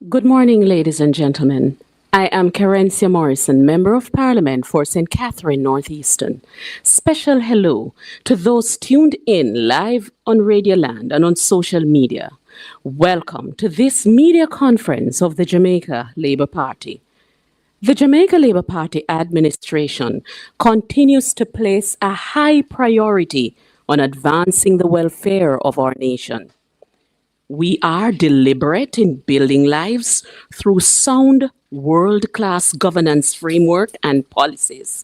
Good morning, ladies and gentlemen. I am Kerencia Morrison, Member of Parliament for St. Catherine Northeastern. Special hello to those tuned in live on Radio Land and on social media. Welcome to this media conference of the Jamaica Labour Party. The Jamaica Labour Party administration continues to place a high priority on advancing the welfare of our nation. We are deliberate in building lives through sound, world-class governance framework and policies.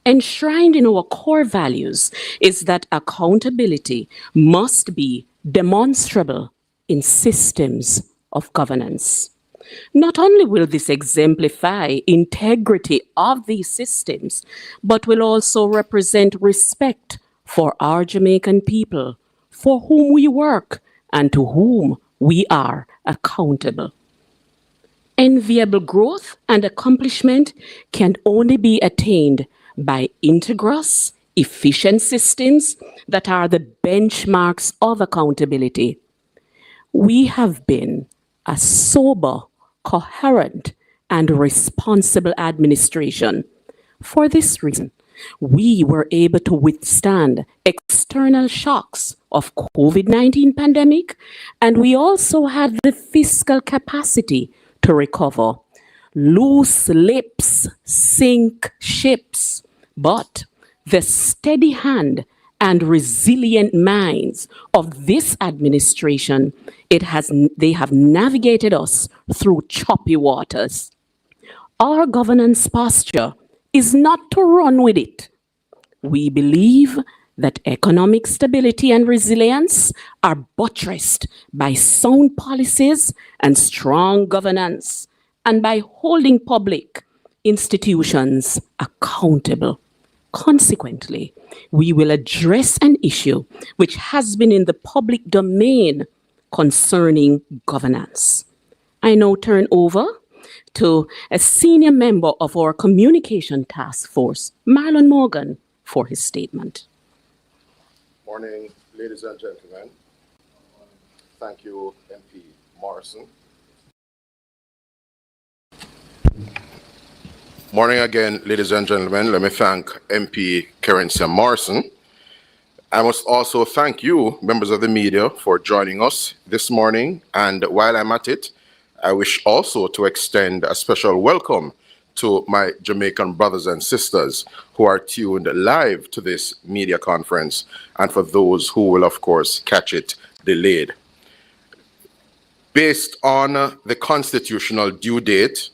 Enshrined in our core values is that accountability must be demonstrable in systems of governance. Not only will this exemplify integrity of these systems, but will also represent respect for our Jamaican people, for whom we work and to whom we are accountable. Enviable growth and accomplishment can only be attained by integrous, efficient systems that are the benchmarks of accountability. We have been a sober, coherent, and responsible administration. For this reason, we were able to withstand external shocks of COVID-19 pandemic, and we also had the fiscal capacity to recover. Loose lips sink ships, but the steady hand and resilient minds of this administration, they have navigated us through choppy waters. Our governance posture is not to run with it. We believe that economic stability and resilience are buttressed by sound policies and strong governance, and by holding public institutions accountable. Consequently, we will address an issue which has been in the public domain concerning governance. I now turn over to a senior member of our communication task force, Marlon Morgan, for his statement. Morning, ladies and gentlemen. Thank you, MP Morrison. Morning again, ladies and gentlemen. Let me thank MP Kerencia Morrison. I must also thank you, members of the media, for joining us this morning. And while I'm at it, I wish also to extend a special welcome to my Jamaican brothers and sisters who are tuned live to this media conference, and for those who will, of course, catch it delayed. Based on the constitutional due date,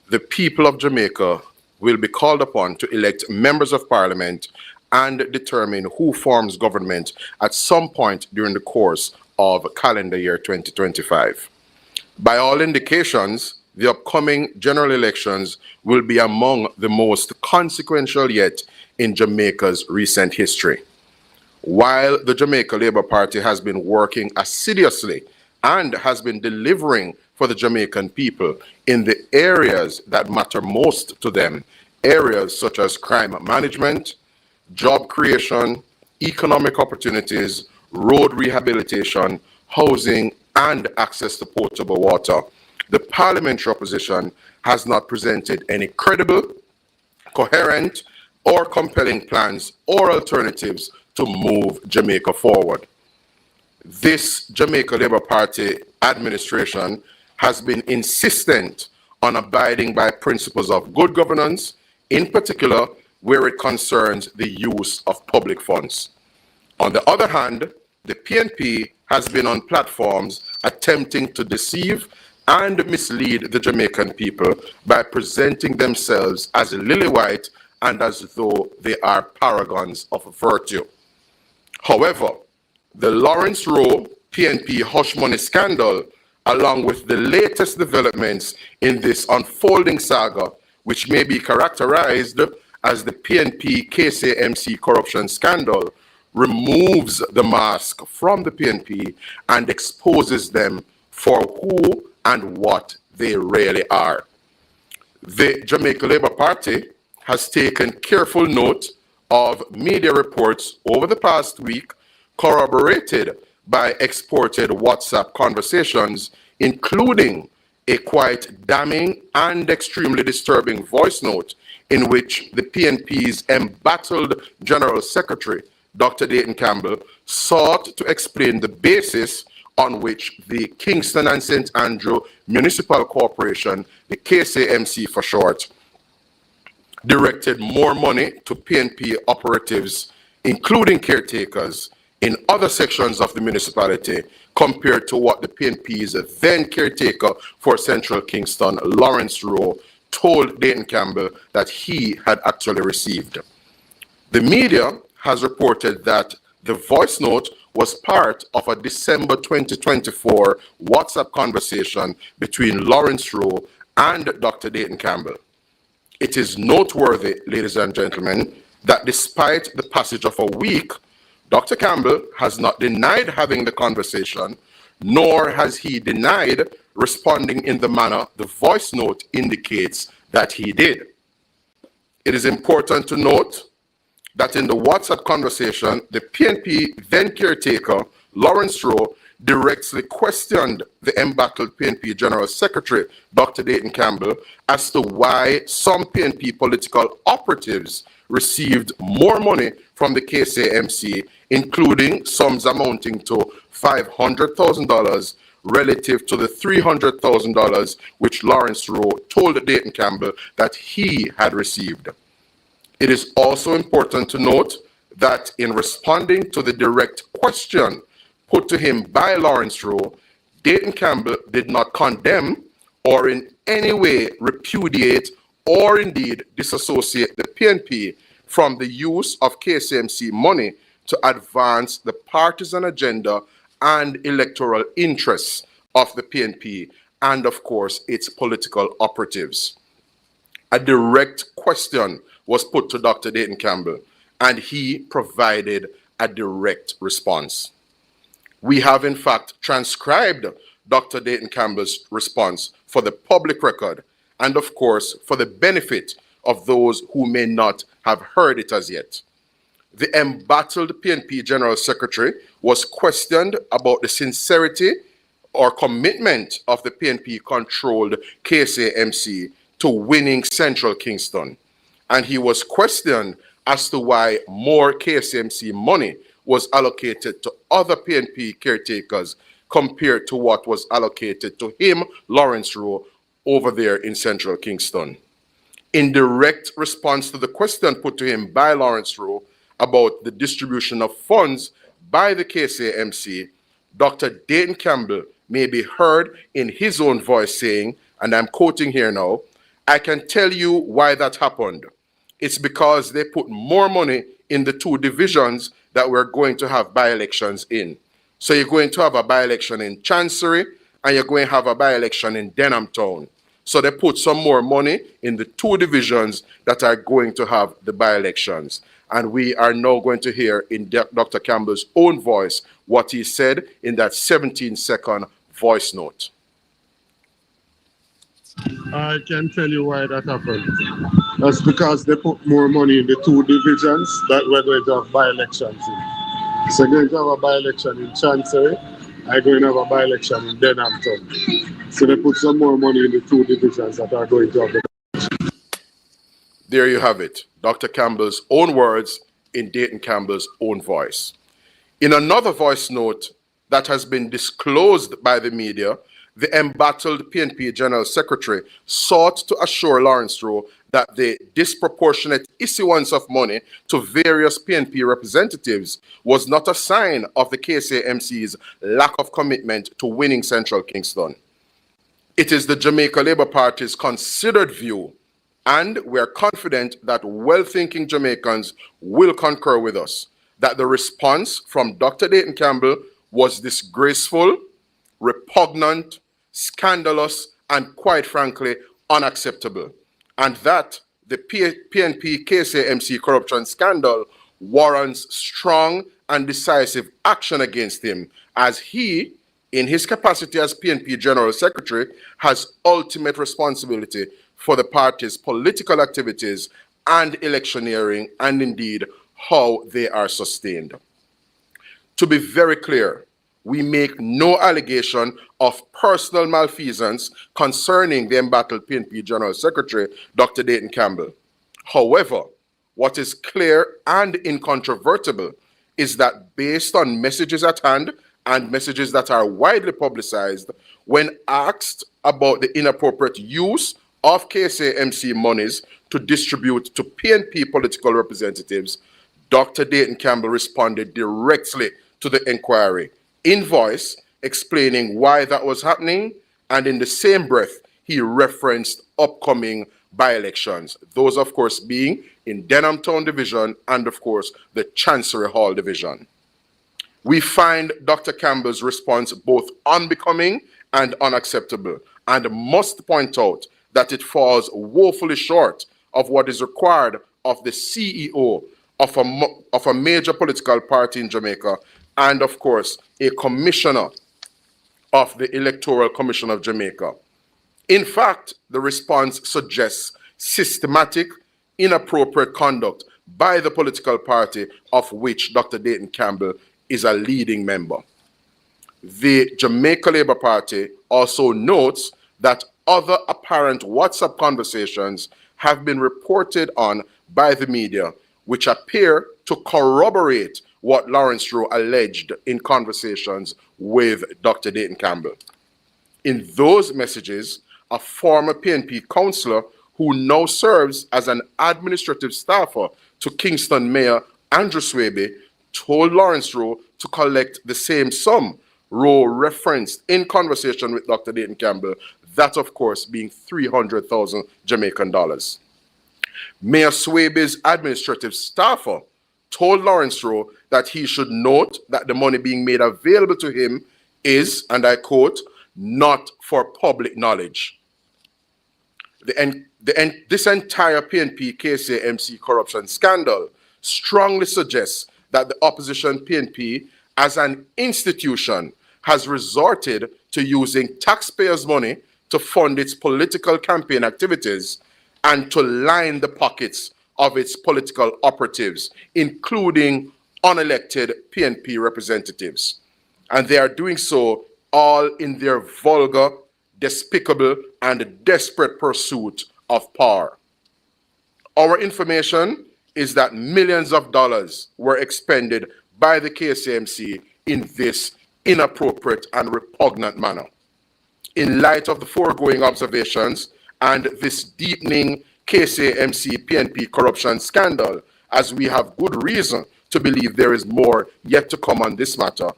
the people of Jamaica will be called upon to elect members of parliament and determine who forms government at some point during the course of calendar year 2025. By all indications, the upcoming general elections will be among the most consequential yet in Jamaica's recent history. While the Jamaica Labour Party has been working assiduously and has been delivering for the Jamaican people in the areas that matter most to them, areas such as crime management, job creation, economic opportunities, road rehabilitation, housing, and access to potable water, the parliamentary opposition has not presented any credible, coherent, or compelling plans or alternatives to move Jamaica forward. This Jamaica Labour Party administration has been insistent on abiding by principles of good governance, in particular where it concerns the use of public funds. On the other hand, the PNP has been on platforms attempting to deceive and mislead the Jamaican people by presenting themselves as lily white and as though they are paragons of virtue. However, the Lawrence Rowe PNP hush money scandal, along with the latest developments in this unfolding saga, which may be characterized as the PNP KCMC corruption scandal, removes the mask from the PNP and exposes them for who and what they really are. The Jamaica Labour Party has taken careful note of media reports over the past week, corroborated by exported WhatsApp conversations, including a quite damning and extremely disturbing voice note in which the PNP's embattled General Secretary, Dr. Dayton Campbell, sought to explain the basis on which the Kingston and St. Andrew Municipal Corporation, the KCMC for short, directed more money to PNP operatives, including caretakers, in other sections of the municipality compared to what the PNP's then caretaker for Central Kingston, Lawrence Rowe, told Dayton Campbell that he had actually received. The media has reported that the voice note was part of a December 2024 WhatsApp conversation between Lawrence Rowe and Dr. Dayton Campbell. It is noteworthy, ladies and gentlemen, that despite the passage of a week, Dr. Campbell has not denied having the conversation, nor has he denied responding in the manner the voice note indicates that he did. It is important to note that in the WhatsApp conversation, the PNP then caretaker, Lawrence Rowe, directly questioned the embattled PNP General Secretary, Dr. Dayton Campbell, as to why some PNP political operatives received more money from the KCMC, including sums amounting to $500,000 relative to the $300,000 which Lawrence Rowe told Dayton Campbell that he had received. It is also important to note that in responding to the direct question put to him by Lawrence Rowe, Dayton Campbell did not condemn or in any way repudiate or indeed disassociate the PNP from the use of KCMC money to advance the partisan agenda and electoral interests of the PNP and, of course, its political operatives. A direct question was put to Dr. Dayton Campbell, and he provided a direct response. We have, in fact, transcribed Dr. Dayton Campbell's response for the public record and, of course, for the benefit of those who may not have heard it as yet. The embattled PNP General Secretary was questioned about the sincerity or commitment of the PNP-controlled KCMC to winning Central Kingston, and he was questioned as to why more KCMC money was allocated to other PNP caretakers compared to what was allocated to him, Lawrence Rowe, over there in Central Kingston. In direct response to the question put to him by Lawrence Rowe about the distribution of funds by the KCMC, Dr. Dayton Campbell may be heard in his own voice saying, and I'm quoting here now, "I can tell you why that happened. It's because they put more money in the two divisions that we're going to have by-elections in. So you're going to have a by-election in Chancery and you're going to have a by-election in Denham Town. So they put some more money in the two divisions that are going to have the by-elections." And we are now going to hear in Dr. Campbell's own voice what he said in that 17-second voice note. I can tell you why that happened. That's because they put more money in the two divisions that we're going to have by-elections in. So we're going to have a by-election in Chancery, I'm going to have a by-election in Denham Town. So they put some more money in the two divisions that are going to have the. There you have it, Dr. Campbell's own words in Dayton Campbell's own voice. In another voice note that has been disclosed by the media, the embattled PNP General Secretary sought to assure Lawrence Rowe that the disproportionate issuance of money to various PNP representatives was not a sign of the KCMC's lack of commitment to winning Central Kingston. It is the Jamaica Labour Party's considered view, and we are confident that well-thinking Jamaicans will concur with us, that the response from Dr. Dayton Campbell was disgraceful, repugnant, scandalous, and quite frankly, unacceptable, and that the PNP KCMC corruption scandal warrants strong and decisive action against him, as he, in his capacity as PNP General Secretary, has ultimate responsibility for the party's political activities and electioneering, and indeed how they are sustained. To be very clear, we make no allegation of personal malfeasance concerning the embattled PNP General Secretary, Dr. Dayton Campbell. However, what is clear and incontrovertible is that based on messages at hand and messages that are widely publicized, when asked about the inappropriate use of KCMC monies to distribute to PNP political representatives, Dr. Dayton Campbell responded directly to the inquiry in voice, explaining why that was happening, and in the same breath, he referenced upcoming by-elections, those of course being in Denham Town Division and of course the Chancery Hall Division. We find Dr. Campbell's response both unbecoming and unacceptable, and must point out that it falls woefully short of what is required of the CEO of a major political party in Jamaica, and of course a commissioner of the Electoral Commission of Jamaica. In fact, the response suggests systematic, inappropriate conduct by the political party of which Dr. Dayton Campbell is a leading member. The Jamaica Labour Party also notes that other apparent WhatsApp conversations have been reported on by the media, which appear to corroborate what Lawrence Rowe alleged in conversations with Dr. Dayton Campbell. In those messages, a former PNP councillor who now serves as an administrative staffer to Kingston Mayor Andrew Swaby told Lawrence Rowe to collect the same sum Rowe referenced in conversation with Dr. Dayton Campbell, that of course being 300,000 Jamaican dollars. Mayor Swaby's administrative staffer told Lawrence Rowe that he should note that the money being made available to him is, and I quote, not for public knowledge. This entire PNP KCMC corruption scandal strongly suggests that the opposition PNP as an institution has resorted to using taxpayers' money to fund its political campaign activities and to line the pockets of its political operatives, including unelected PNP representatives. And they are doing so all in their vulgar, despicable, and desperate pursuit of power. Our information is that millions of dollars were expended by the KCMC in this inappropriate and repugnant manner. In light of the foregoing observations and this deepening KCMC PNP corruption scandal, as we have good reason to believe there is more yet to come on this matter,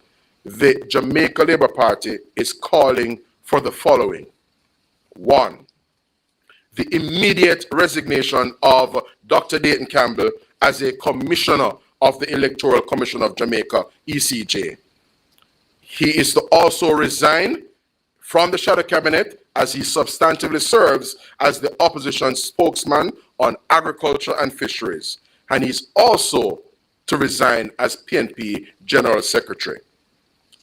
the Jamaica Labour Party is calling for the following. 1. The immediate resignation of Dr. Dayton Campbell as a commissioner of the Electoral Commission of Jamaica, ECJ. He is to also resign from the shadow cabinet as he substantively serves as the opposition spokesman on agriculture and fisheries. And he's also to resign as PNP General Secretary.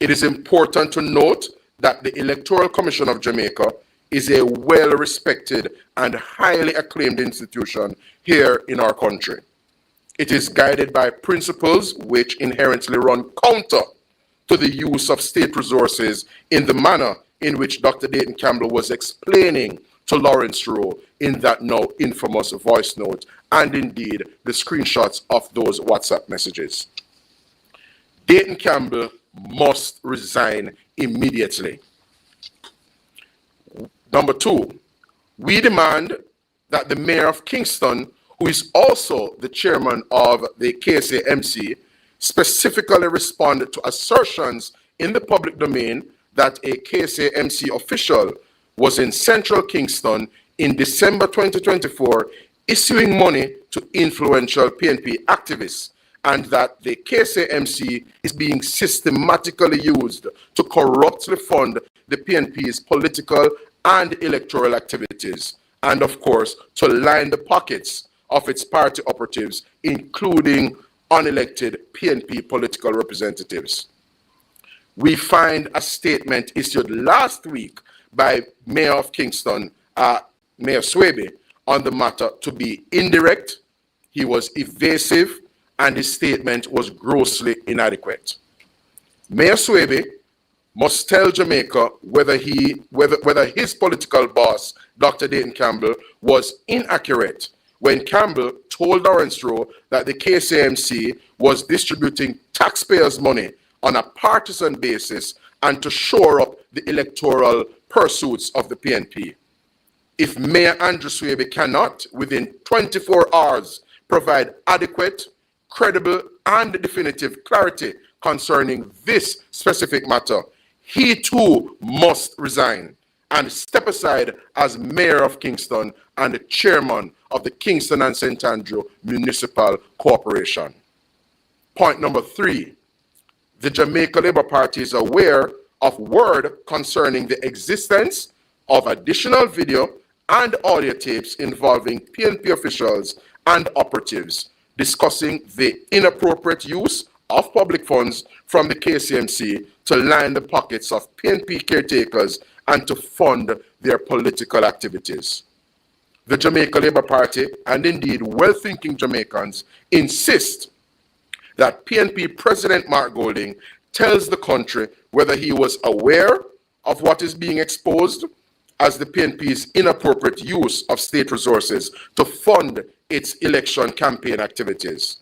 It is important to note that the Electoral Commission of Jamaica is a well-respected and highly acclaimed institution here in our country. It is guided by principles which inherently run counter to the use of state resources in the manner in which Dr. Dayton Campbell was explaining to Lawrence Rowe in that now infamous voice note, and indeed the screenshots of those WhatsApp messages. Dayton Campbell must resign immediately. Number 2, we demand that the mayor of Kingston, who is also the chairman of the KCMC, specifically respond to assertions in the public domain that a KCMC official was in central Kingston in December 2024 issuing money to influential PNP activists, and that the KCMC is being systematically used to corruptly fund the PNP's political and electoral activities, and of course, to line the pockets of its party operatives, including unelected PNP political representatives. We find a statement issued last week by Mayor of Kingston, Mayor Swaby, on the matter to be indirect. He was evasive, and his statement was grossly inadequate. Mayor Swaby must tell Jamaica whether his political boss, Dr. Dayton Campbell, was inaccurate when Campbell told Lawrence Rowe that the KCMC was distributing taxpayers' money on a partisan basis and to shore up the electoral pursuits of the PNP. If Mayor Andrew Swaby cannot, within 24 hours, provide adequate, credible, and definitive clarity concerning this specific matter, he too must resign and step aside as Mayor of Kingston and the Chairman of the Kingston and St. Andrew Municipal Corporation. Point number 3, the Jamaica Labour Party is aware of word concerning the existence of additional video and audio tapes involving PNP officials and operatives discussing the inappropriate use of public funds from the KCMC to line the pockets of PNP caretakers and to fund their political activities. The Jamaica Labour Party, and indeed well-thinking Jamaicans, insist that PNP President Mark Golding tells the country whether he was aware of what is being exposed as the PNP's inappropriate use of state resources to fund its election campaign activities.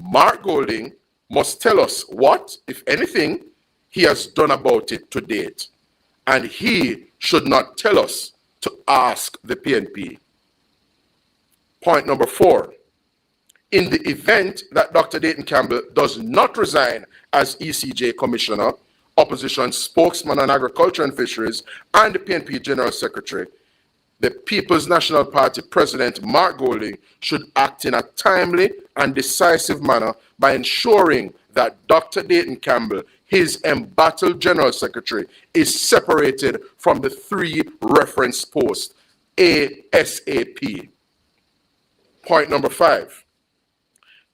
Mark Golding must tell us what, if anything, he has done about it to date. And he should not tell us to ask the PNP. Point number 4. In the event that Dr. Dayton Campbell does not resign as ECJ Commissioner, Opposition Spokesman on Agriculture and Fisheries, and the PNP General Secretary, the People's National Party President Mark Golding should act in a timely and decisive manner by ensuring that Dr. Dayton Campbell, his embattled General Secretary, is separated from the 3 reference posts ASAP. Point number 5.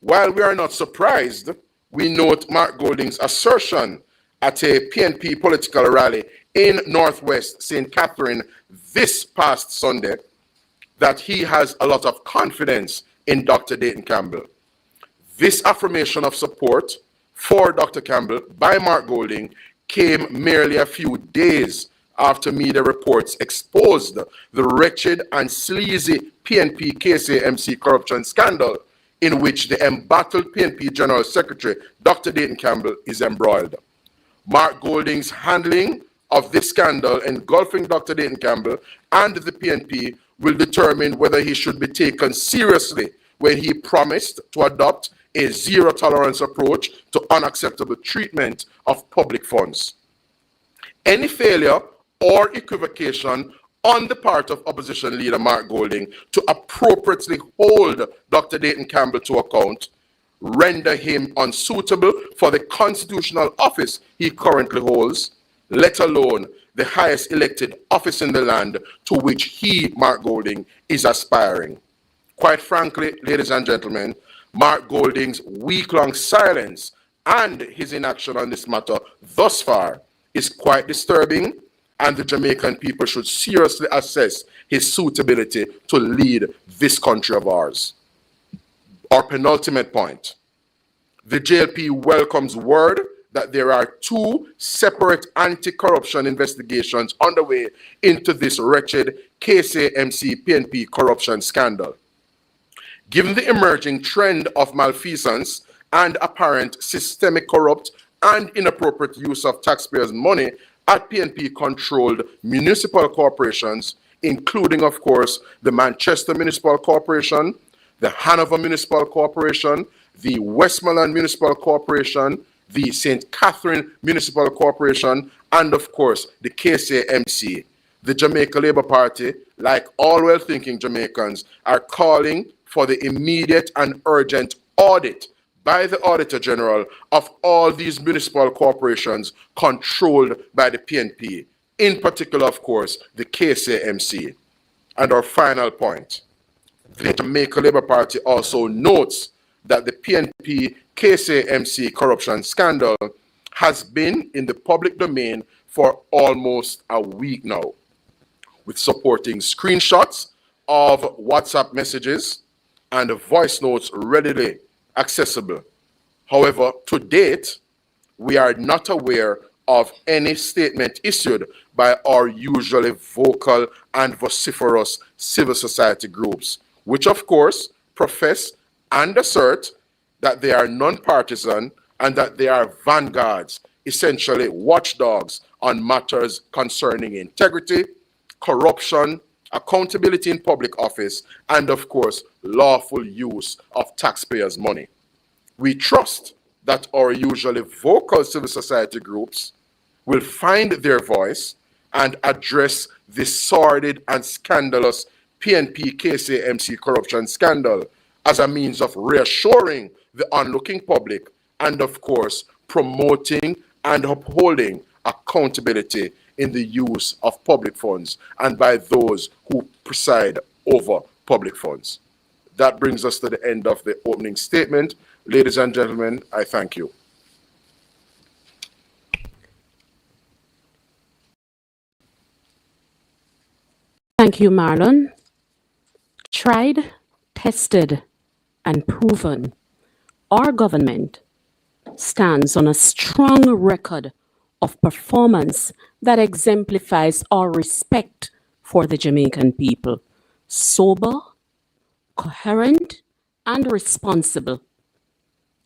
While we are not surprised, we note Mark Golding's assertion at a PNP political rally in Northwest St. Catherine this past Sunday that he has a lot of confidence in Dr. Dayton Campbell. This affirmation of support for Dr. Campbell by Mark Golding came merely a few days after media reports exposed the wretched and sleazy PNP KCMC corruption scandal in which the embattled PNP General Secretary, Dr. Dayton Campbell, is embroiled. Mark Golding's handling of this scandal engulfing Dr. Dayton Campbell and the PNP will determine whether he should be taken seriously when he promised to adopt a zero-tolerance approach to unacceptable treatment of public funds. Any failure or equivocation on the part of opposition leader Mark Golding to appropriately hold Dr. Dayton Campbell to account render him unsuitable for the constitutional office he currently holds, let alone the highest elected office in the land to which he, Mark Golding, is aspiring. Quite frankly, ladies and gentlemen, Mark Golding's week-long silence and his inaction on this matter thus far is quite disturbing, and the Jamaican people should seriously assess his suitability to lead this country of ours. Our penultimate point. The JLP welcomes word that there are 2 separate anti-corruption investigations underway into this wretched KCMC PNP corruption scandal. Given the emerging trend of malfeasance and apparent systemic corrupt and inappropriate use of taxpayers' money at PNP-controlled municipal corporations, including, of course, the Manchester Municipal Corporation, the Hanover Municipal Corporation, the Westmoreland Municipal Corporation, the St. Catherine Municipal Corporation, and, of course, the KCMC. The Jamaica Labour Party, like all well-thinking Jamaicans, are calling for the immediate and urgent audit by the Auditor General of all these municipal corporations controlled by the PNP, in particular, of course, the KCMC. And our final point, the Jamaica Labour Party also notes that the PNP KCMC corruption scandal has been in the public domain for almost a week now, with supporting screenshots of WhatsApp messages and voice notes readily accessible. However, to date, we are not aware of any statement issued by our usually vocal and vociferous civil society groups, which of course profess and assert that they are non-partisan and that they are vanguards, essentially watchdogs on matters concerning integrity, corruption, accountability in public office, and of course, lawful use of taxpayers' money. We trust that our usually vocal civil society groups will find their voice and address this sordid and scandalous PNP KCMC corruption scandal as a means of reassuring the onlooking public and, of course, promoting and upholding accountability in the use of public funds and by those who preside over public funds. That brings us to the end of the opening statement. Ladies and gentlemen, I thank you. Thank you, Marlon. Tried, tested, and proven, our government stands on a strong record of performance that exemplifies our respect for the Jamaican people. Sober, coherent, and responsible,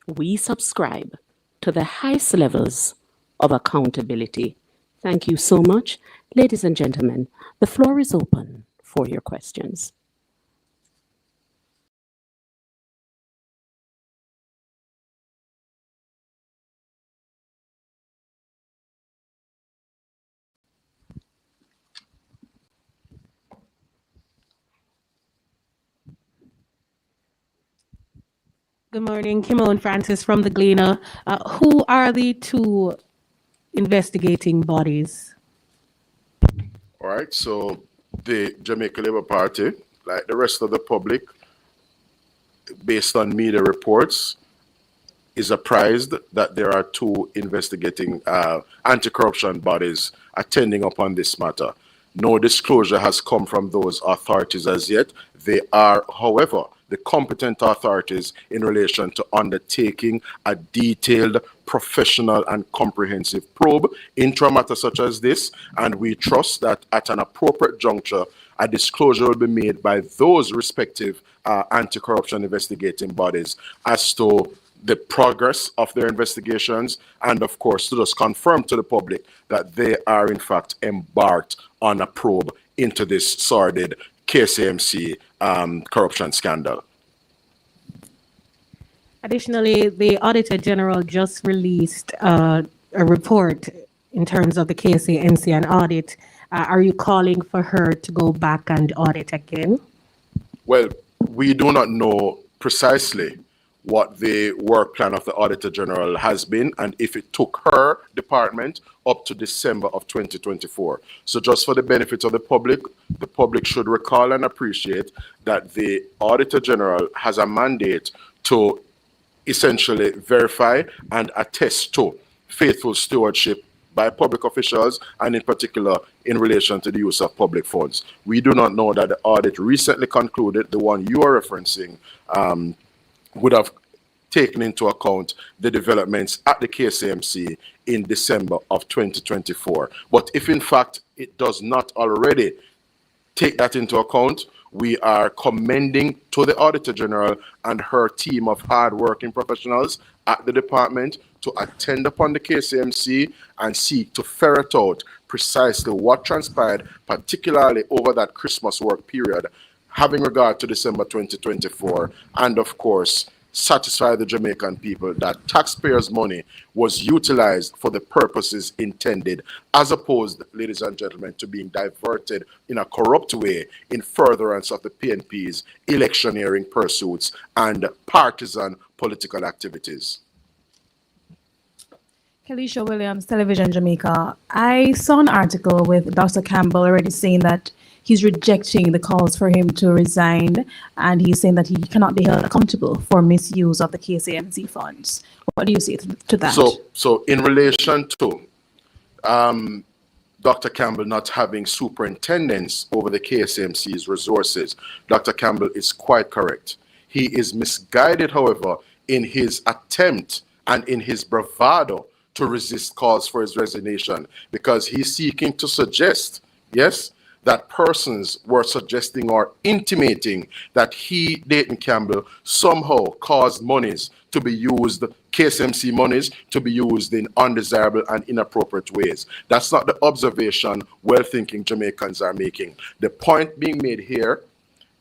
we subscribe to the highest levels of accountability. Thank you so much. Ladies and gentlemen, the floor is open for your questions. Good morning, Kimon Francis from the Gleaner. Who are the two investigating bodies? All right, so the Jamaica Labour Party, like the rest of the public, based on media reports, is apprised that there are two investigating anti-corruption bodies attending upon this matter. No disclosure has come from those authorities as yet. They are, however, the competent authorities in relation to undertaking a detailed, professional, and comprehensive probe into a matter such as this, and we trust that at an appropriate juncture, a disclosure will be made by those respective anti-corruption investigating bodies as to the progress of their investigations, and of course to just confirm to the public that they are in fact embarked on a probe into this sordid KCMC corruption scandal. Additionally, the Auditor General just released a report in terms of the KCMC and audit. Are you calling for her to go back and audit again? Well, we do not know precisely what the work plan of the Auditor General has been and if it took her department up to December of 2024. So just for the benefit of the public should recall and appreciate that the Auditor General has a mandate to essentially verify and attest to faithful stewardship by public officials, and in particular in relation to the use of public funds. We do not know that the audit recently concluded, the one you are referencing, would have taken into account the developments at the KCMC in December of 2024. But if in fact it does not already take that into account, we are commending to the Auditor General and her team of hard-working professionals at the department to attend upon the KCMC and seek to ferret out precisely what transpired, particularly over that Christmas work period, having regard to December 2024, and of course, satisfy the Jamaican people that taxpayers' money was utilized for the purposes intended, as opposed, ladies and gentlemen, to being diverted in a corrupt way in furtherance of the PNP's electioneering pursuits and partisan political activities. Kelisha Williams, Television Jamaica. I saw an article with Dr. Campbell already saying that he's rejecting the calls for him to resign, and he's saying that he cannot be held accountable for misuse of the KCMC funds. What do you say to that? So in relation to Dr. Campbell not having superintendence over the KCMC's resources, Dr. Campbell is quite correct. He is misguided, however, in his attempt and in his bravado to resist calls for his resignation, because he's seeking to suggest, yes, that persons were suggesting or intimating that he, Dayton Campbell, somehow caused monies to be used, KCMC monies, to be used in undesirable and inappropriate ways. That's not the observation well-thinking Jamaicans are making. The point being made here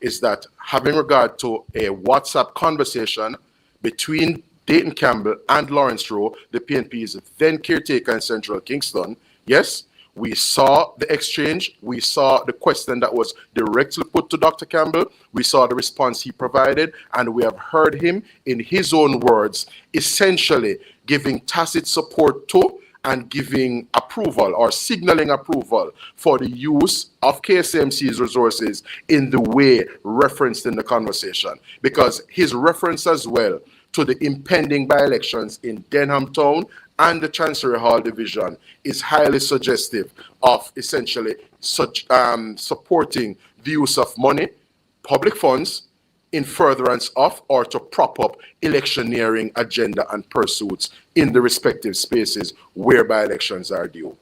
is that having regard to a WhatsApp conversation between Dayton Campbell and Lawrence Rowe, the PNP's then caretaker in Central Kingston, yes, we saw the exchange, we saw the question that was directly put to Dr. Campbell, we saw the response he provided, and we have heard him, in his own words, essentially giving tacit support to and giving approval or signaling approval for the use of KCMC's resources in the way referenced in the conversation. Because his reference as well to the impending by-elections in Denham Town and the Chancery Hall Division is highly suggestive of essentially supporting the use of money, public funds, in furtherance of or to prop up electioneering agenda and pursuits in the respective spaces where by-elections are due.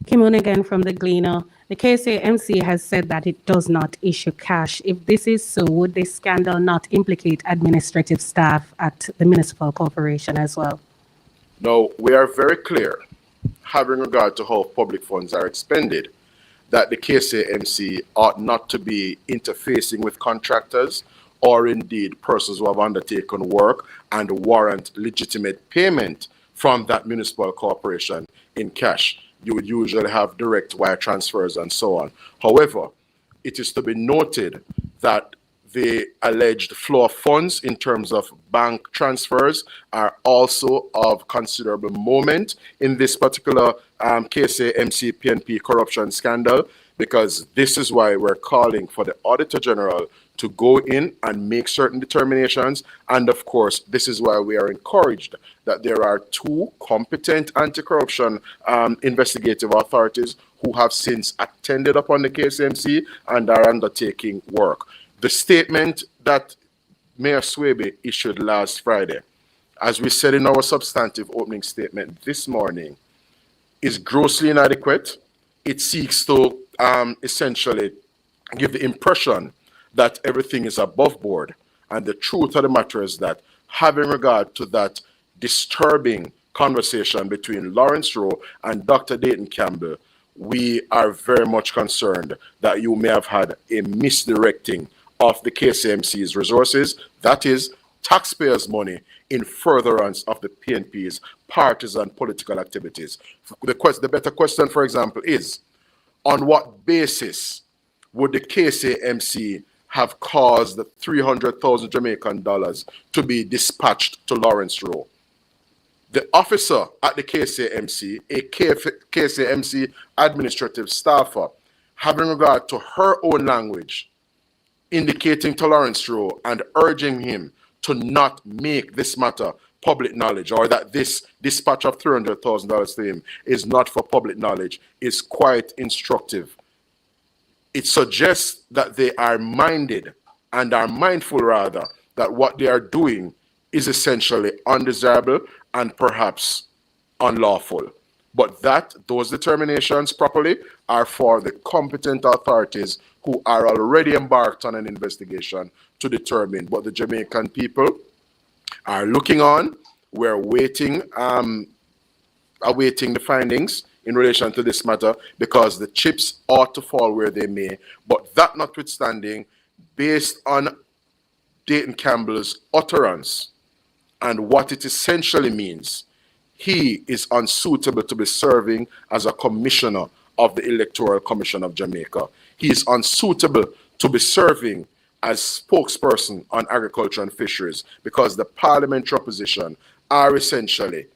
Kimon again from the Gleaner. The KCMC has said that it does not issue cash. If this is so, would this scandal not implicate administrative staff at the municipal corporation as well? No, we are very clear, having regard to how public funds are expended, that the KCMC ought not to be interfacing with contractors or indeed persons who have undertaken work and warrant legitimate payment from that municipal corporation in cash. You would usually have direct wire transfers and so on. However, it is to be noted that the alleged flow of funds in terms of bank transfers are also of considerable moment in this particular KCMC PNP corruption scandal, because this is why we're calling for the Auditor General to go in and make certain determinations. And of course, this is why we are encouraged that there are two competent anti-corruption investigative authorities who have since attended upon the KCMC and are undertaking work. The statement that Mayor Swaby issued last Friday, as we said in our substantive opening statement this morning, is grossly inadequate. It seeks to essentially give the impression that everything is above board. And the truth of the matter is that, having regard to that disturbing conversation between Lawrence Rowe and Dr. Dayton Campbell, we are very much concerned that you may have had a misdirecting of the KCMC's resources, that is, taxpayers' money, in furtherance of the PNP's partisan political activities. The better question, for example, is, on what basis would the KCMC have caused the 300,000 Jamaican dollars to be dispatched to Lawrence Rowe? The officer at the KCMC, a KCMC administrative staffer, having regard to her own language, indicating to Lawrence Rowe and urging him to not make this matter public knowledge, or that this dispatch of $300,000 to him is not for public knowledge, is quite instructive. It suggests that they are minded and are mindful, rather, that what they are doing is essentially undesirable and perhaps unlawful. But those determinations properly are for the competent authorities who are already embarked on an investigation to determine. But the Jamaican people are looking on. We're waiting, awaiting the findings in relation to this matter, because the chips ought to fall where they may. But that notwithstanding, based on Dayton Campbell's utterance and what it essentially means, he is unsuitable to be serving as a commissioner of the Electoral Commission of Jamaica. He is unsuitable to be serving as spokesperson on agriculture and fisheries, because the parliamentary opposition are essentially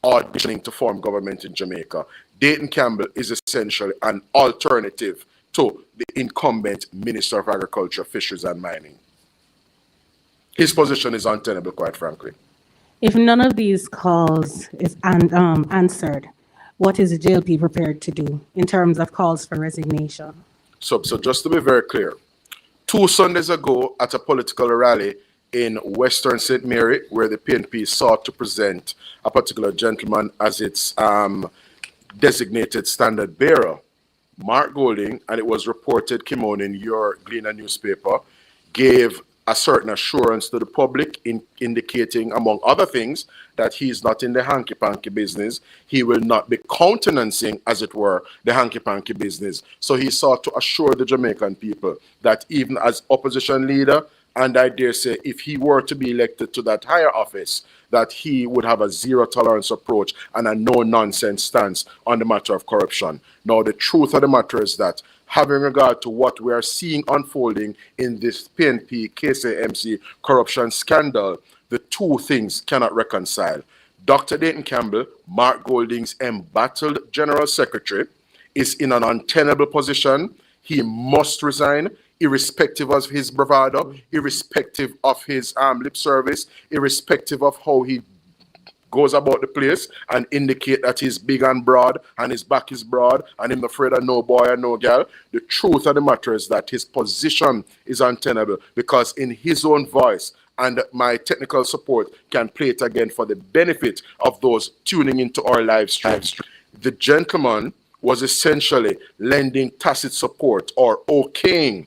auditioning to form government in Jamaica. Dayton Campbell is essentially an alternative to the incumbent Minister of Agriculture, Fisheries and Mining. His position is untenable, quite frankly. If none of these calls is answered, what is the JLP prepared to do in terms of calls for resignation? So just to be very clear, 2 Sundays ago at a political rally in Western St. Mary, where the PNP sought to present a particular gentleman as its designated standard bearer, Mark Golding, and it was reported, came on in your Gleaner newspaper, gave a certain assurance to the public in indicating, among other things, that he is not in the hanky-panky business. He will not be countenancing, as it were, the hanky-panky business. So he sought to assure the Jamaican people that even as opposition leader, and I dare say if he were to be elected to that higher office, that he would have a zero-tolerance approach and a no-nonsense stance on the matter of corruption. Now, the truth of the matter is that having regard to what we are seeing unfolding in this PNP KCMC corruption scandal, the two things cannot reconcile. Dr. Dayton Campbell, Mark Golding's embattled General Secretary, is in an untenable position. He must resign, irrespective of his bravado, irrespective of his lip service, irrespective of how he goes about the place and indicate that he's big and broad and his back is broad and him afraid of no boy and no girl. The truth of the matter is that his position is untenable because in his own voice, and my technical support can play it again for the benefit of those tuning into our live streams, the gentleman was essentially lending tacit support or okaying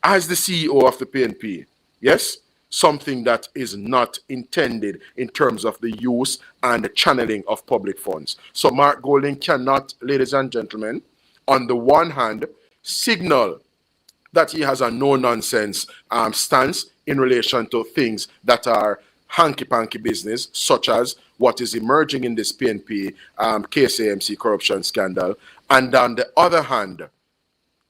as the CEO of the PNP. Yes? Something that is not intended in terms of the use and the channeling of public funds. So Mark Golding cannot, ladies and gentlemen, on the one hand, signal that he has a no-nonsense stance in relation to things that are hanky-panky business, such as what is emerging in this PNP KCMC corruption scandal, and on the other hand,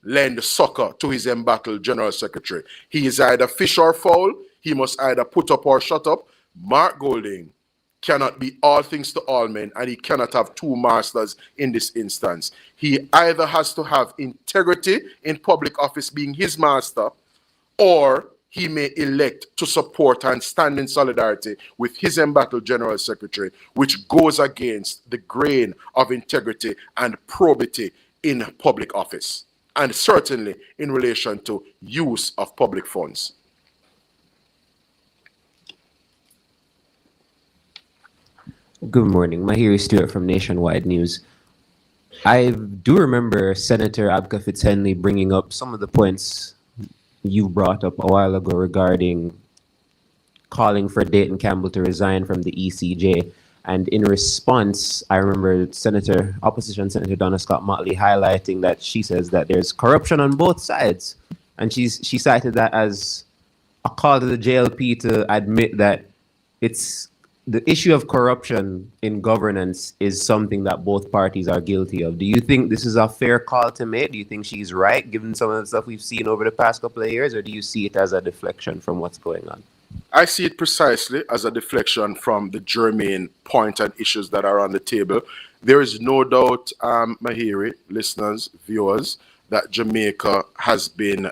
lend succor to his embattled General Secretary. He is either fish or fowl. He must either put up or shut up. Mark Golding cannot be all things to all men, and he cannot have two masters in this instance. He either has to have integrity in public office being his master, or he may elect to support and stand in solidarity with his embattled General Secretary, which goes against the grain of integrity and probity in public office, and certainly in relation to use of public funds. Good morning. Mahiri Stewart from Nationwide News. I do remember Senator Abka Fitzhenley bringing up some of the points you brought up a while ago regarding calling for Dayton Campbell to resign from the ECJ. And in response, I remember Opposition Senator Donna Scott Motley highlighting that she says that there's corruption on both sides. And she cited that as a call to the JLP to admit that it's the issue of corruption in governance is something that both parties are guilty of. Do you think this is a fair call to make? Do you think she's right, given some of the stuff we've seen over the past couple of years, or do you see it as a deflection from what's going on? I see it precisely as a deflection from the germane point and issues that are on the table. There is no doubt, Mahiri, listeners, viewers, that Jamaica has been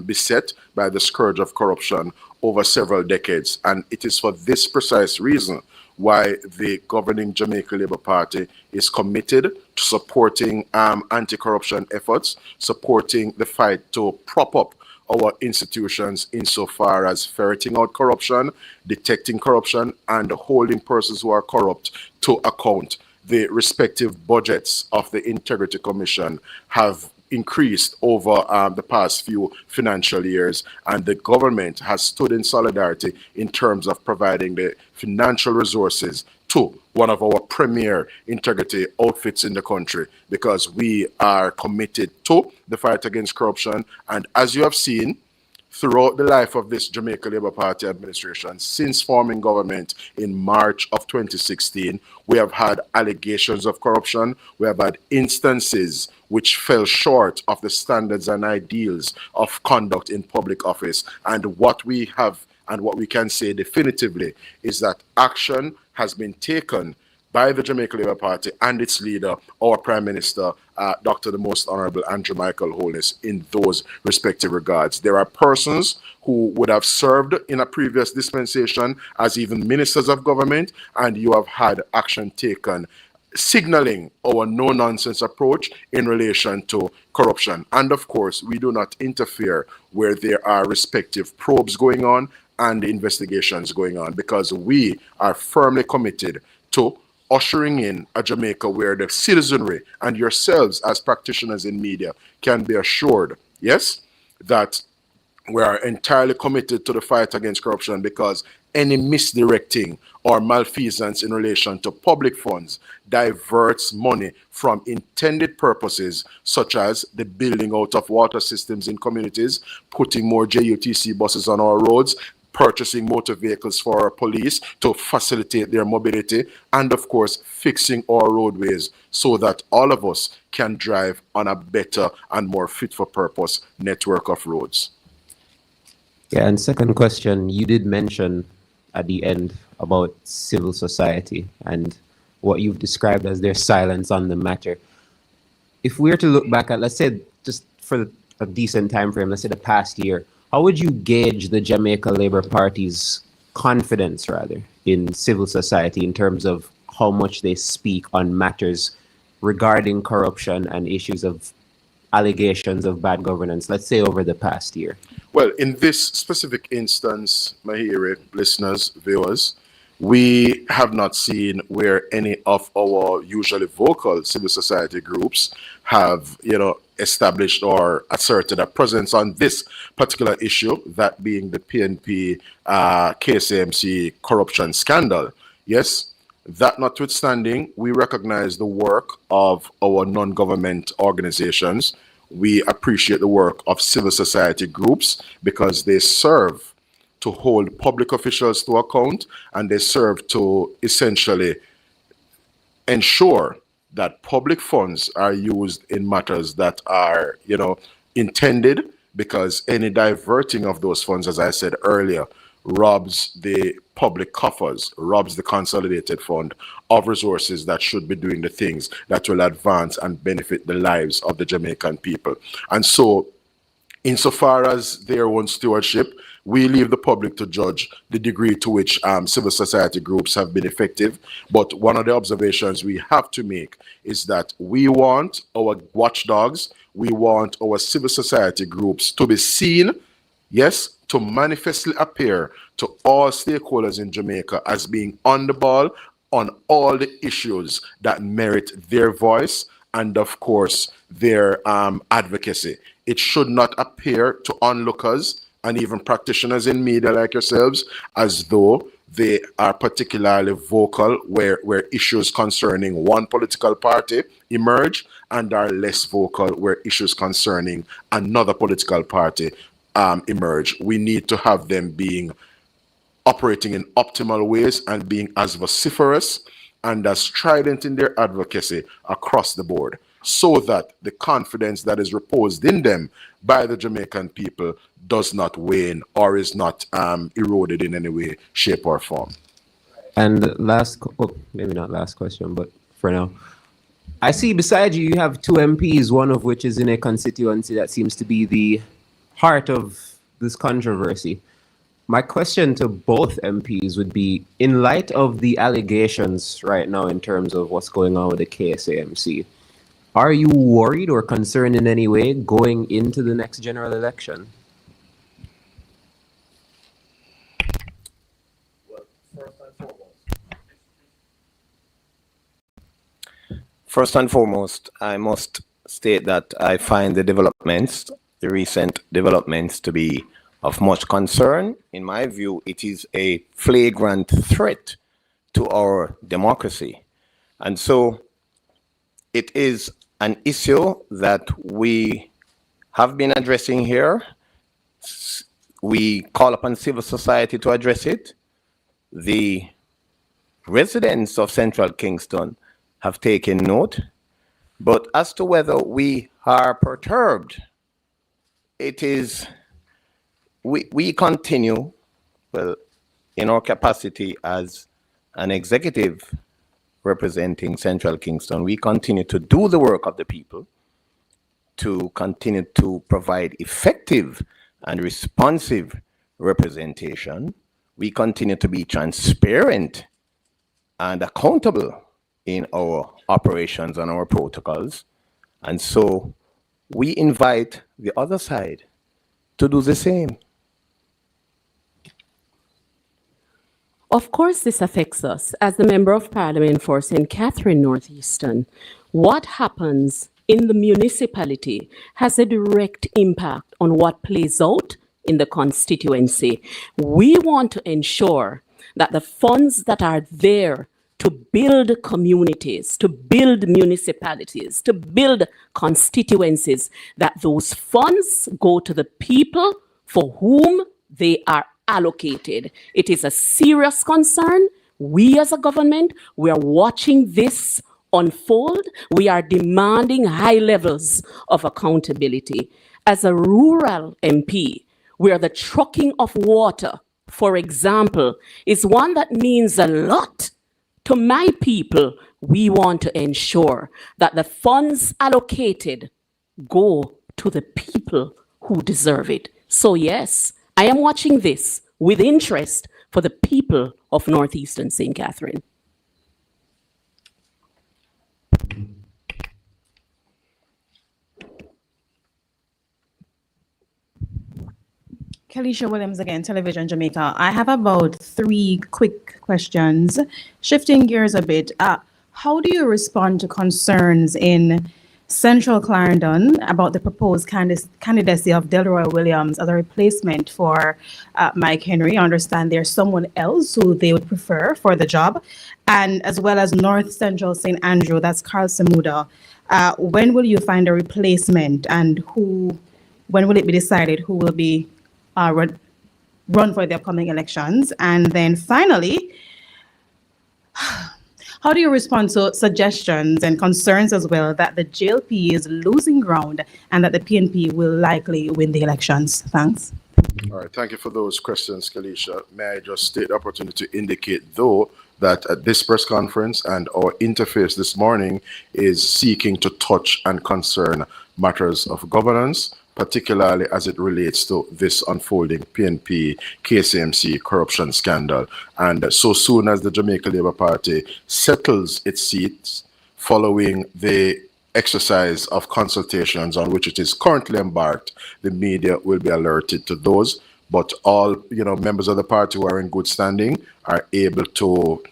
beset by the scourge of corruption over several decades. And it is for this precise reason why the governing Jamaica Labour Party is committed to supporting anti-corruption efforts, supporting the fight to prop up our institutions insofar as ferreting out corruption, detecting corruption, and holding persons who are corrupt to account. The respective budgets of the Integrity Commission have increased over the past few financial years, and the government has stood in solidarity in terms of providing the financial resources to one of our premier integrity outfits in the country, because we are committed to the fight against corruption. And as you have seen throughout the life of this Jamaica Labour Party administration, since forming government in March of 2016, we have had allegations of corruption. We have had instances which fell short of the standards and ideals of conduct in public office. And what we have and what we can say definitively is that action has been taken by the Jamaica Labour Party and its leader, our Prime Minister, Dr. the Most Honorable Andrew Michael Holness, in those respective regards. There are persons who would have served in a previous dispensation as even ministers of government, and you have had action taken signaling our no-nonsense approach in relation to corruption. And of course, we do not interfere where there are respective probes going on and investigations going on, because we are firmly committed to ushering in a Jamaica where the citizenry and yourselves as practitioners in media can be assured, yes, that we are entirely committed to the fight against corruption, because any misdirecting or malfeasance in relation to public funds diverts money from intended purposes, such as the building out of water systems in communities, putting more JUTC buses on our roads, purchasing motor vehicles for our police to facilitate their mobility, and of course, fixing our roadways so that all of us can drive on a better and more fit for purpose network of roads. Yeah, and second question, you did mention at the end about civil society and what you've described as their silence on the matter. If we were to look back at, let's say, just for a decent time frame, let's say the past year, how would you gauge the Jamaica Labour Party's confidence, rather, in civil society in terms of how much they speak on matters regarding corruption and issues of allegations of bad governance, let's say over the past year? Well, in this specific instance, Mahiri, listeners, viewers, we have not seen where any of our usually vocal civil society groups have, established or asserted a presence on this particular issue, that being the PNP KCMC corruption scandal. Yes, that notwithstanding, we recognize the work of our non-government organizations. We appreciate the work of civil society groups, because they serve to hold public officials to account, and they serve to essentially ensure that public funds are used in matters that are, intended, because any diverting of those funds, as I said earlier, robs the public coffers, robs the consolidated fund of resources that should be doing the things that will advance and benefit the lives of the Jamaican people. And so, insofar as their own stewardship, we leave the public to judge the degree to which civil society groups have been effective. But one of the observations we have to make is that we want our watchdogs, we want our civil society groups to be seen, yes, to manifestly appear to all stakeholders in Jamaica as being on the ball on all the issues that merit their voice and, of course, their advocacy. It should not appear to onlookers and even practitioners in media like yourselves as though they are particularly vocal where issues concerning one political party emerge, and are less vocal where issues concerning another political party emerge. We need to have them operating in optimal ways and being as vociferous and as strident in their advocacy across the board, so that the confidence that is reposed in them by the Jamaican people does not wane or is not eroded in any way, shape, or form. And maybe not last question, but for now, I see beside you, you have two MPs, one of which is in a constituency that seems to be the heart of this controversy. My question to both MPs would be, in light of the allegations right now in terms of what's going on with the KCMC, are you worried or concerned in any way going into the next general election? First and foremost, I must state that I find the recent developments to be of much concern. In my view, it is a flagrant threat to our democracy. And so it is an issue that we have been addressing here. We call upon civil society to address it. The residents of Central Kingston have taken note. But as to whether we are perturbed, it is, we continue, well, in our capacity as an executive representing Central Kingston, we continue to do the work of the people, to continue to provide effective and responsive representation. We continue to be transparent and accountable in our operations and our protocols. And so we invite the other side to do the same. Of course, this affects us. As the Member of Parliament for St. Catherine Northeastern, what happens in the municipality has a direct impact on what plays out in the constituency. We want to ensure that the funds that are there to build communities, to build municipalities, to build constituencies, that those funds go to the people for whom they are allocated. It is a serious concern. We as a government, we are watching this unfold. We are demanding high levels of accountability. As a rural MP, where the trucking of water, for example, is one that means a lot to my people, we want to ensure that the funds allocated go to the people who deserve it. So yes, I am watching this with interest for the people of Northeastern St. Catherine. Kalisha Williams again, Television Jamaica. I have about 3 quick questions. Shifting gears a bit, how do you respond to concerns in Central Clarendon about the proposed candidacy of Delroy Williams as a replacement for Mike Henry? I understand there's someone else who they would prefer for the job, and as well as North Central St. Andrew, that's Carl Samuda. When will you find a replacement, and when will it be decided who will be run for the upcoming elections? And then finally, how do you respond to suggestions and concerns as well that the JLP is losing ground and that the PNP will likely win the elections? Thanks. All right, thank you for those questions, Kalisha. May I just take the opportunity to indicate, though, that at this press conference and our interface this morning is seeking to touch and concern matters of governance, particularly as it relates to this unfolding PNP KCMC corruption scandal. And so soon as the Jamaica Labour Party settles its seats following the exercise of consultations on which it is currently embarked, the media will be alerted to those. But all members of the party who are in good standing are able to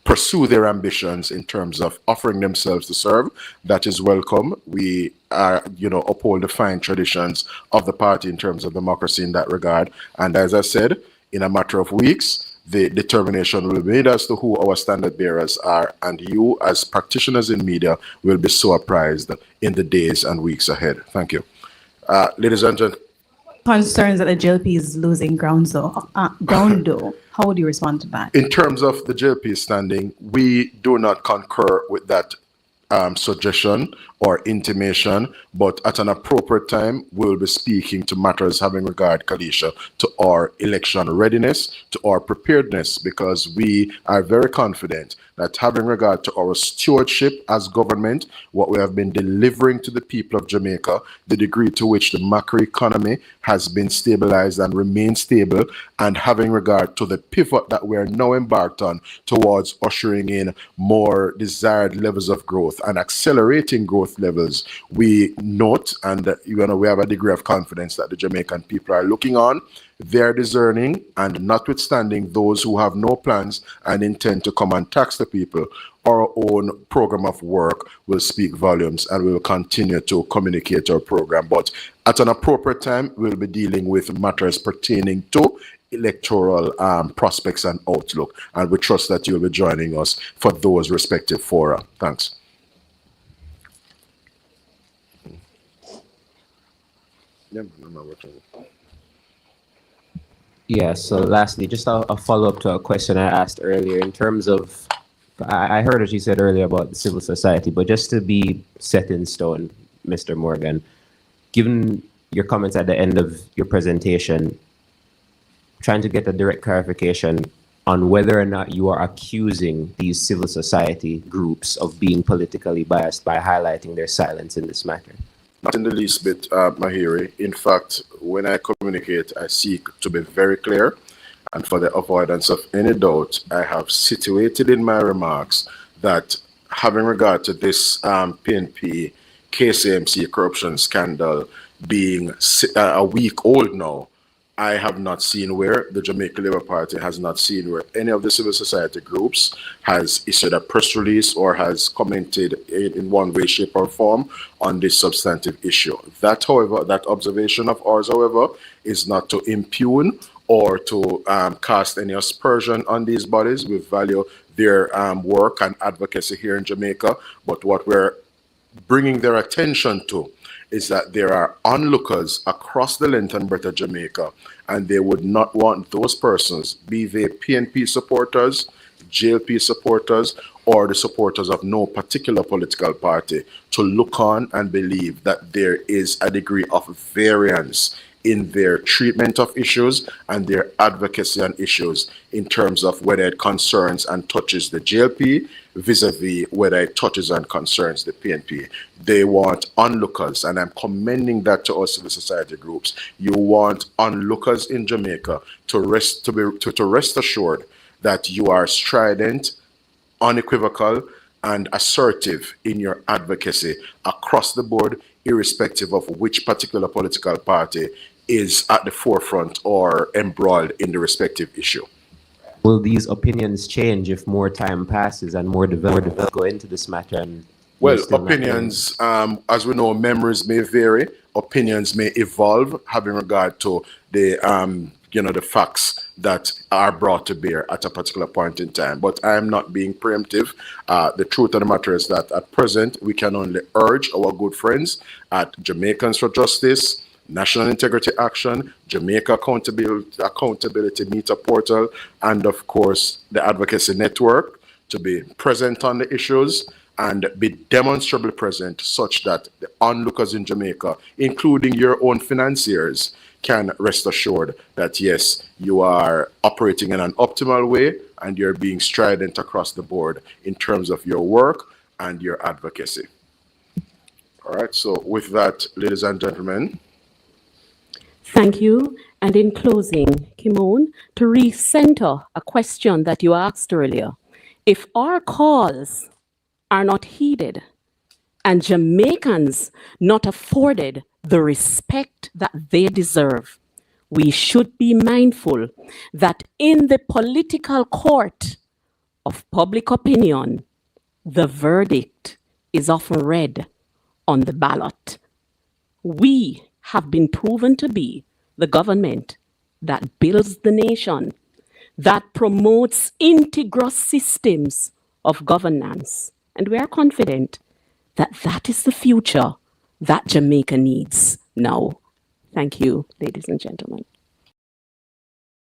pursue their ambitions in terms of offering themselves to serve. That is welcome. We are, uphold the fine traditions of the party in terms of democracy in that regard. And as I said, in a matter of weeks, the determination will be made as to who our standard bearers are, and you as practitioners in media will be so apprised in the days and weeks ahead. Thank you. Ladies and gentlemen. Concerns that the JLP is losing ground, though. How would you respond to that? In terms of the JLP standing, we do not concur with that suggestion or intimation, but at an appropriate time, we'll be speaking to matters having regard, Kalisha, to our election readiness, to our preparedness, because we are very confident that having regard to our stewardship as government, what we have been delivering to the people of Jamaica, the degree to which the macroeconomy has been stabilized and remains stable, and having regard to the pivot that we are now embarked on towards ushering in more desired levels of growth and accelerating growth levels, we note and we have a degree of confidence that the Jamaican people are looking on. They're discerning, and notwithstanding those who have no plans and intend to come and tax the people, our own program of work will speak volumes, and we will continue to communicate our program. But at an appropriate time, we'll be dealing with matters pertaining to electoral prospects and outlook, and we trust that you'll be joining us for those respective fora. Thanks. Yeah, so lastly, just a follow-up to a question I asked earlier in terms of, I heard what you said earlier about the civil society, but just to be set in stone, Mr. Morgan, given your comments at the end of your presentation, trying to get a direct clarification on whether or not you are accusing these civil society groups of being politically biased by highlighting their silence in this matter. Not in the least bit, Mahiri. In fact, when I communicate, I seek to be very clear. And for the avoidance of any doubt, I have situated in my remarks that having regard to this PNP KCMC corruption scandal being a week old now, I have not seen where the Jamaica Labour Party has not seen where any of the civil society groups has issued a press release or has commented in one way, shape, or form on this substantive issue. That, however, that observation of ours, however, is not to impugn or to cast any aspersion on these bodies. We value their work and advocacy here in Jamaica, but what we're bringing their attention to is that there are onlookers across the length and breadth of Jamaica, and they would not want those persons, be they PNP supporters, JLP supporters, or the supporters of no particular political party, to look on and believe that there is a degree of variance in their treatment of issues and their advocacy on issues in terms of whether it concerns and touches the JLP vis-a-vis whether it touches and concerns the PNP. They want onlookers, and I'm commending that to our civil society groups. You want onlookers in Jamaica to rest assured that you are strident, unequivocal, and assertive in your advocacy across the board, irrespective of which particular political party is at the forefront or embroiled in the respective issue. Will these opinions change if more time passes and more developers go into this matter? And well, opinions, as we know, memories may vary. Opinions may evolve, having regard to the the facts that are brought to bear at a particular point in time. But I am not being preemptive. The truth of the matter is that at present, we can only urge our good friends at Jamaicans for Justice, National Integrity Action, Jamaica Accountability Meter Portal, and of course, the Advocacy Network to be present on the issues and be demonstrably present such that the onlookers in Jamaica, including your own financiers, can rest assured that yes, you are operating in an optimal way and you're being strident across the board in terms of your work and your advocacy. All right, so with that, ladies and gentlemen. Thank you. And in closing, Kimon, to recenter a question that you asked earlier, if our calls are not heeded and Jamaicans not afforded the respect that they deserve, we should be mindful that in the political court of public opinion, the verdict is often read on the ballot. We have been proven to be the government that builds the nation, that promotes integrous systems of governance. And we are confident that that is the future that Jamaica needs now. Thank you, ladies and gentlemen.